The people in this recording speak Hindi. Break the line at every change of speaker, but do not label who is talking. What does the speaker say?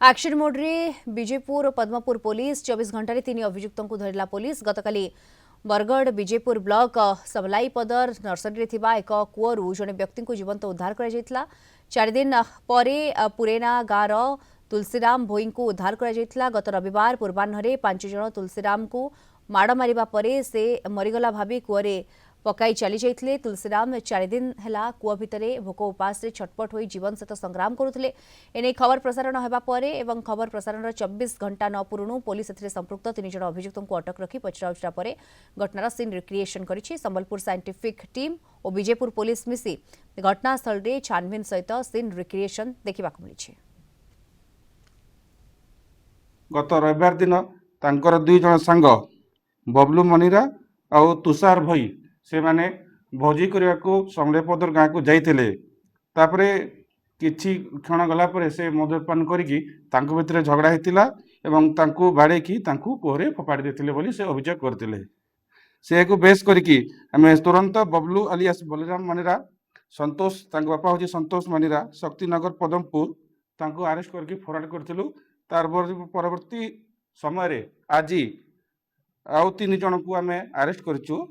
एक्शन मोड रे विजयपुर और पद्मपुर पुलिस 24 घंटे 3 अभियुक्तों को धरला पुलिस गतकाली बरगढ़ विजयपुर ब्लॉक सबलाईपदर नर्सरी एक कूअरु जड़े व्यक्ति को जीवंत उद्धार कर 4 दिन पर पुरेना गाँव तुलसीराम भोई को उद्धार कर गत रविवार पूर्वाह्न 5 जन तुलसीराम को माड़ मारिबा परे से मरीगला भावी कूअरे पकाई चली जाइए। तुलसीराम 4 दिन है कूआ भितर भोक उपास से छटपट हो जीवन सहित संग्राम करुले। एने खबर प्रसारण होगा पर एवं खबर प्रसारण 24 घंटा न पूर्णु पुलिस एथिरे संपृक्त 3 जन अभियुक्तों को अटक रखी पचराउचरा पर घटनार सीन रिक्रिएशन करिछि। संबलपुर साइंटिफिक टीम और विजयपुर पुलिस मिसी घटनास्थल रे छानबीन सहित सीन रिक्रिएशन देखा मिली।
गत रविवार दिन तांकर 2 जन सांग बबलू मनीरा और तुषार भई से माने भोजी करने को समलेपदर गाँ को जाइए। तापरे किछि क्षण गला पर से मद्यपान करिकी तांको भितर झगड़ा होता एवं तांको बाड़े की तांको कूहरे फोपाड़ी देथिले बोली से अभियोग करथिले। से को बेस करिकी आमे तुरंत बबलू अलियास बलराम मनीरा संतोष तांको बापा होची संतोष मनीरा शक्तिनगर पदमपुर तांको अरेस्ट करके फरार करथिलु। तार परवर्ती समय आज आउ 3 जन को आमे अरेस्ट करिछु।